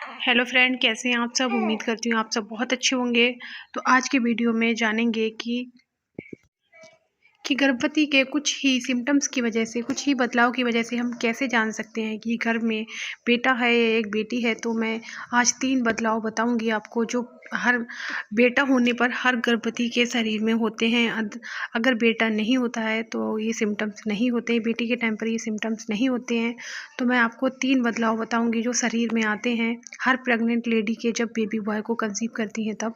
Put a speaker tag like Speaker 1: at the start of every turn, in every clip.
Speaker 1: Hello friend, कैसे हैं आप सब। उम्मीद करती हूँ आप सब बहुत अच्छे होंगे। तो आज की वीडियो में जानेंगे कि गर्भवती के कुछ ही सिम्टम्स की वजह से, कुछ ही बदलाव की वजह से हम कैसे जान सकते हैं कि घर में बेटा है या एक बेटी है। तो मैं आज 3 बदलाव बताऊंगी आपको, जो हर बेटा होने पर हर गर्भवती के शरीर में होते हैं। अगर बेटा नहीं होता है तो ये सिम्टम्स नहीं होते हैं, बेटी के टाइम पर ये सिम्टम्स नहीं होते हैं। तो मैं आपको 3 बदलाव बताऊंगी जो शरीर में आते हैं हर प्रेग्नेंट लेडी के, जब बेबी बॉय को कंसीव करती हैं तब।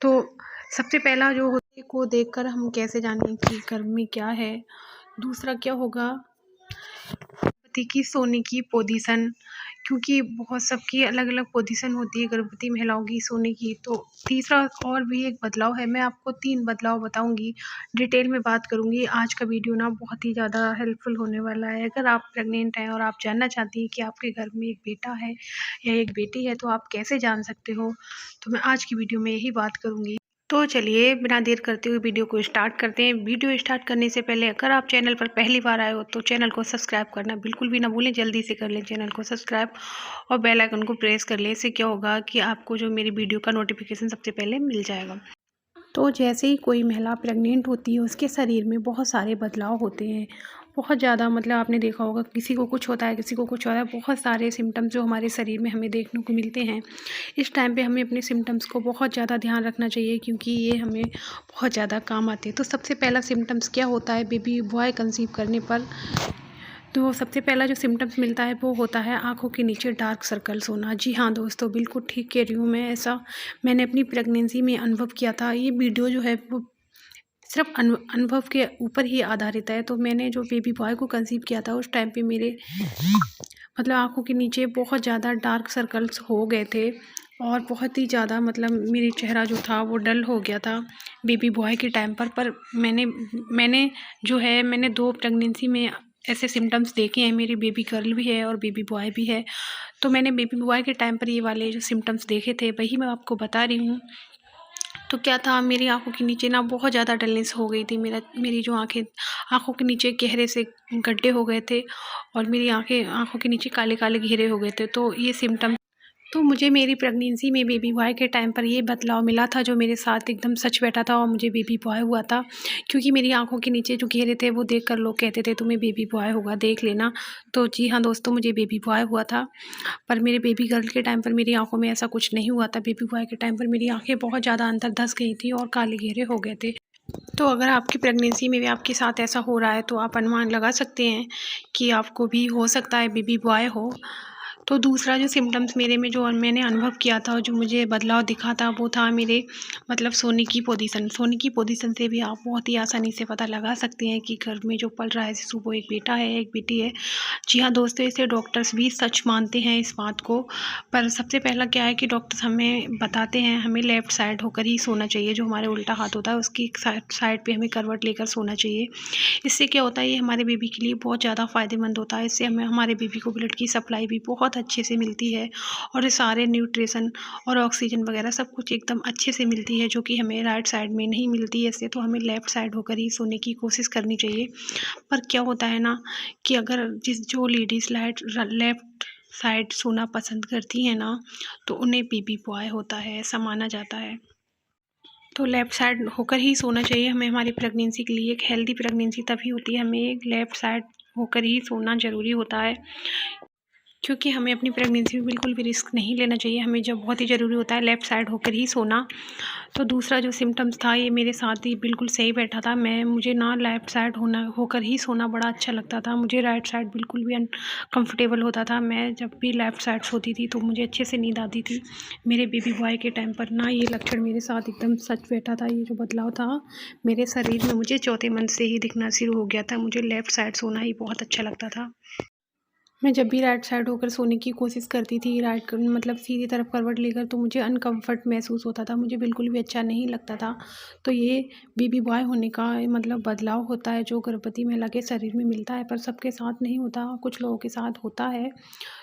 Speaker 1: तो सबसे पहला जो होते को देखकर हम कैसे जानें कि गर्भ में क्या है। दूसरा क्या होगा, गर्भवती की सोने की पोजीशन, क्योंकि बहुत सबकी अलग अलग पोजीशन होती है गर्भवती महिलाओं की सोने की। तो तीसरा और भी एक बदलाव है, मैं आपको 3 बदलाव बताऊंगी, डिटेल में बात करूंगी। आज का वीडियो ना बहुत ही ज़्यादा हेल्पफुल होने वाला है। अगर आप प्रेग्नेंट हैं और आप जानना चाहती हैं कि आपके घर में एक बेटा है या एक बेटी है तो आप कैसे जान सकते हो, तो मैं आज की वीडियो में यही बात करूंगी। तो चलिए बिना देर करते हुए वीडियो को स्टार्ट करते हैं। वीडियो स्टार्ट करने से पहले अगर आप चैनल पर पहली बार आए हो तो चैनल को सब्सक्राइब करना बिल्कुल भी ना भूलें। जल्दी से कर लें चैनल को सब्सक्राइब और बेल आइकन को प्रेस कर लें। इससे क्या होगा कि आपको जो मेरी वीडियो का नोटिफिकेशन सबसे पहले मिल जाएगा। तो जैसे ही कोई महिला प्रेग्नेंट होती है उसके शरीर में बहुत सारे बदलाव होते हैं, बहुत ज़्यादा। मतलब आपने देखा होगा किसी को कुछ होता है, किसी को कुछ होता है। बहुत सारे सिम्टम्स जो हमारे शरीर में हमें देखने को मिलते हैं। इस टाइम पे हमें अपने सिम्टम्स को बहुत ज़्यादा ध्यान रखना चाहिए, क्योंकि ये हमें बहुत ज़्यादा काम आते हैं। तो सबसे पहला सिम्टम्स क्या होता है बेबी बॉय कंसीव करने पर। तो सबसे पहला जो सिम्टम्स मिलता है वो होता है आँखों के नीचे डार्क सर्कल्स होना। जी हाँ दोस्तों, बिल्कुल ठीक कह रही हूँ मैं। ऐसा मैंने अपनी प्रेगनेंसी में अनुभव किया था। ये वीडियो जो है वो सिर्फ अनुभव के ऊपर ही आधारित है। तो मैंने जो बेबी बॉय को कंसीव किया था उस टाइम पे मेरे मतलब आँखों के नीचे बहुत ज़्यादा डार्क सर्कल्स हो गए थे, और बहुत ही ज़्यादा मतलब मेरी चेहरा जो था वो डल हो गया था बेबी बॉय के टाइम पर मैंने मैंने जो है मैंने 2 प्रेगनेंसी में ऐसे सिम्टम्स देखे हैं। मेरी बेबी गर्ल भी है और बेबी बॉय भी है। तो मैंने बेबी बॉय के टाइम पर ये वाले जो सिम्टम्स देखे थे वही मैं आपको बता रही हूँ। तो क्या था, मेरी आँखों के नीचे ना बहुत ज़्यादा डलनेस हो गई थी। मेरी जो आँखों के नीचे गहरे से गड्ढे हो गए थे, और मेरी आँखों के नीचे काले काले घेरे हो गए थे। तो ये सिम्टम, तो मुझे मेरी प्रेगनेंसी में बेबी बॉय के टाइम पर ये बदलाव मिला था जो मेरे साथ एकदम सच बैठा था, और मुझे बेबी बॉय हुआ था। क्योंकि मेरी आंखों के नीचे जो घेरे थे वो देखकर लोग कहते थे तुम्हें बेबी बॉय होगा, देख लेना। तो जी हाँ दोस्तों, मुझे बेबी बॉय हुआ था। पर मेरे बेबी गर्ल के टाइम पर मेरी आंखों में ऐसा कुछ नहीं हुआ था। बेबी बॉय के टाइम पर मेरी आंखें बहुत ज़्यादा अंदर धंस गई थी और काले घेरे हो गए थे। तो अगर आपकी प्रेगनेंसी में भी आपके साथ ऐसा हो रहा है तो आप अनुमान लगा सकते हैं कि आपको भी हो सकता है बेबी बॉय हो। तो दूसरा जो सिम्टम्स मेरे में जो मैंने अनुभव किया था, जो मुझे बदलाव दिखा था, वो था मेरे मतलब सोने की पोजीशन। सोने की पोजीशन से भी आप बहुत ही आसानी से पता लगा सकते हैं कि घर में जो पल रहा है शिशु वो एक बेटा है एक बेटी है। जी हाँ दोस्तों, इसे डॉक्टर्स भी सच मानते हैं इस बात को। पर सबसे पहला क्या है कि डॉक्टर्स हमें बताते हैं हमें लेफ़्ट साइड होकर ही सोना चाहिए। जो हमारे उल्टा हाथ होता है उसकी साइड पे हमें करवट लेकर सोना चाहिए। इससे क्या होता है, ये हमारे बेबी के लिए बहुत ज़्यादा फ़ायदेमंद होता है। इससे हमें हमारे बेबी को ब्लड की सप्लाई भी बहुत अच्छे से मिलती है, और ये सारे न्यूट्रिशन और ऑक्सीजन वगैरह सब कुछ एकदम अच्छे से मिलती है, जो कि हमें राइट साइड में नहीं मिलती है। इससे तो हमें लेफ़्ट साइड होकर ही सोने की कोशिश करनी चाहिए। पर क्या होता है ना कि अगर जो लेडीज़ लेफ़्ट साइड सोना पसंद करती हैं ना, तो उन्हें बेबी बॉय होता है, ऐसा माना जाता है। तो लेफ़्ट साइड होकर ही सोना चाहिए हमें। हमारी प्रेगनेंसी के लिए एक हेल्दी प्रेगनेंसी तभी होती है, हमें एक लेफ़्ट साइड होकर ही सोना ज़रूरी होता है। क्योंकि हमें अपनी प्रेगनेंसी में बिल्कुल भी रिस्क नहीं लेना चाहिए। हमें जब बहुत ही ज़रूरी होता है लेफ़्ट साइड होकर ही सोना। तो दूसरा जो सिम्टम्स था ये मेरे साथ ही बिल्कुल सही बैठा था। मुझे ना लेफ़्ट साइड होकर ही सोना बड़ा अच्छा लगता था। मुझे राइट साइड बिल्कुल भी अनकम्फ़र्टेबल होता था। मैं जब भी लेफ़्ट साइड सोती थी तो मुझे अच्छे से नींद आती थी। मेरे बेबी बॉय के टाइम पर ना ये लक्षण मेरे साथ एकदम सच बैठा था। ये जो बदलाव था मेरे शरीर में मुझे चौथे मंथ से ही दिखना शुरू हो गया था। मुझे लेफ़्ट साइड सोना ही बहुत अच्छा लगता था। मैं जब भी राइट साइड होकर सोने की कोशिश करती थी, मतलब सीधी तरफ करवट लेकर, तो मुझे अनकम्फ़र्ट महसूस होता था, मुझे बिल्कुल भी अच्छा नहीं लगता था। तो ये बेबी बॉय होने का मतलब बदलाव होता है जो गर्भवती महिला के शरीर में मिलता है, पर सबके साथ नहीं होता, कुछ लोगों के साथ होता है।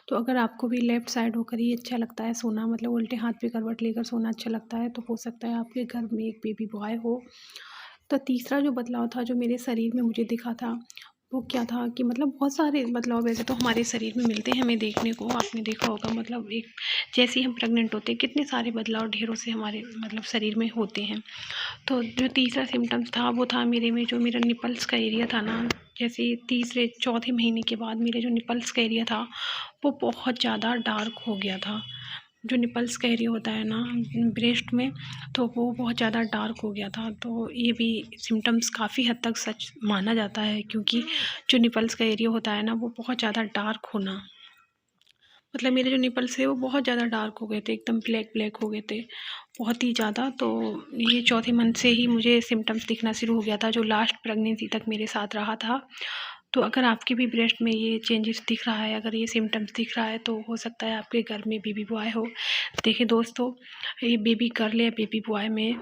Speaker 1: तो अगर आपको भी लेफ़्ट साइड होकर ही अच्छा लगता है सोना, मतलब उल्टे हाथ पे करवट लेकर सोना अच्छा लगता है, तो हो सकता है आपके घर में एक बेबी बॉय हो। तो तीसरा जो बदलाव था जो मेरे शरीर में मुझे दिखा था वो क्या था कि मतलब बहुत सारे बदलाव वैसे तो हमारे शरीर में मिलते हैं हमें देखने को, आपने देखा होगा मतलब एक जैसे ही हम प्रेग्नेंट होते हैं कितने सारे बदलाव ढेरों से हमारे मतलब शरीर में होते हैं। तो जो तीसरा सिम्टम्स था वो था मेरे में जो मेरा निपल्स का एरिया था ना, जैसे तीसरे चौथे महीने के बाद मेरे जो निपल्स का एरिया था वो बहुत ज़्यादा डार्क हो गया था। जो निपल्स का एरिया होता है ना ब्रेस्ट में, तो वो बहुत ज़्यादा डार्क हो गया था। तो ये भी सिम्टम्स काफ़ी हद तक सच माना जाता है, क्योंकि जो निपल्स का एरिया होता है ना वो बहुत ज़्यादा डार्क होना, मतलब मेरे जो निपल्स थे वो बहुत ज़्यादा डार्क हो गए थे, एकदम ब्लैक ब्लैक हो गए थे, बहुत ही ज़्यादा। तो ये चौथे मंथ से ही मुझे सिम्टम्स दिखना शुरू हो गया था, जो लास्ट प्रेगनेंसी तक मेरे साथ रहा था। तो अगर आपके भी ब्रेस्ट में ये चेंजेस दिख रहा है, अगर ये सिम्टम्स दिख रहा है, तो हो सकता है आपके घर में बेबी बॉय हो। देखिए दोस्तों, ये बेबी गर्ल या बेबी बॉय में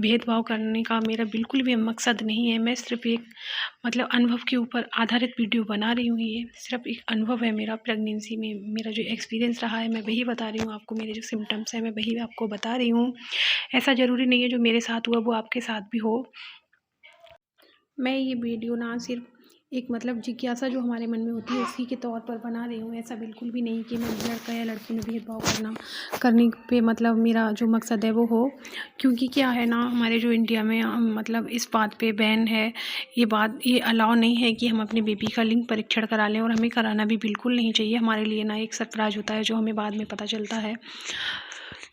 Speaker 1: भेदभाव करने का मेरा बिल्कुल भी मकसद नहीं है। मैं सिर्फ एक मतलब अनुभव के ऊपर आधारित वीडियो बना रही हूँ। ये सिर्फ एक अनुभव है मेरा, प्रेगनेंसी में मेरा जो एक्सपीरियंस रहा है मैं वही बता रही हूँ आपको, मेरे जो सिम्टम्स हैं मैं वही आपको बता रही हूँ। ऐसा ज़रूरी नहीं है जो मेरे साथ हुआ वो आपके साथ भी हो। मैं ये वीडियो ना सिर्फ एक मतलब जिज्ञासा जो हमारे मन में होती है उसी के तौर पर बना रही हूँ। ऐसा बिल्कुल भी नहीं कि मैं लड़का या लड़की में भेदभाव करने पे मतलब मेरा जो मकसद है वो हो। क्योंकि क्या है ना, हमारे जो इंडिया में मतलब इस बात पे बैन है, ये अलाउ नहीं है कि हम अपने बेबी का लिंग परीक्षण करा लें, और हमें कराना भी बिल्कुल नहीं चाहिए। हमारे लिए ना एक सरप्राइज होता है जो हमें बाद में पता चलता है।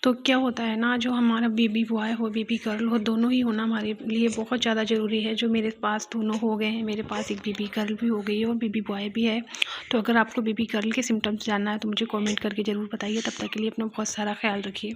Speaker 1: तो क्या होता है ना, जो हमारा बेबी बॉय हो बेबी गर्ल हो, दोनों ही होना हमारे लिए बहुत ज़्यादा ज़रूरी है। जो मेरे पास दोनों हो गए हैं, मेरे पास एक बेबी गर्ल भी हो गई है और बेबी बॉय भी है। तो अगर आपको बेबी गर्ल के सिम्टम्स जानना है तो मुझे कमेंट करके ज़रूर बताइए। तब तक के लिए अपना बहुत सारा ख्याल रखिए।